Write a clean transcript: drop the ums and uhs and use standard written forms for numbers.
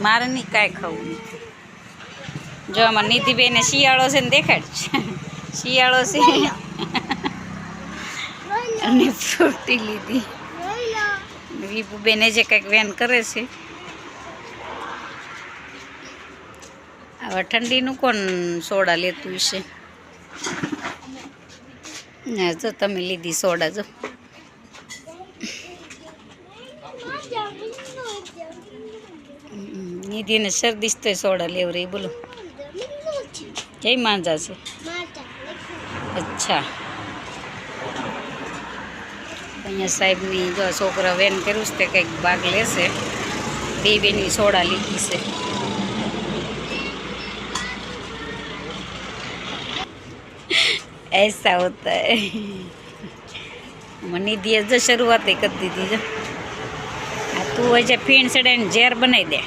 મારે નહીં કાંઈ ખાવું નથી. જો આમાં નિધિબેને શિયાળો છે ને દેખાડ છે. શિયાળો છે અને ફ્રૂટી લીધી. વિભુબેને જે કંઈક વેન કરે છે. આવા ઠંડીનું કોણ સોડા લેતું છે? ના જો તમે લીધી સોડા. જો નિધિને શરદી તો સોડા લેવ રહી. બોલો જય માંજા છે. અચ્છા અહીંયા સાહેબની જો છોકરા વેન કર્યું છે તે કંઈક ભાગ લેશે. બે બેની સોડા લીધી છે. ऐसा होता है. निधिए जो शुरुआत कर दी थी. जो तू वैसे फीण सड़े ઝેર બનાવી દે.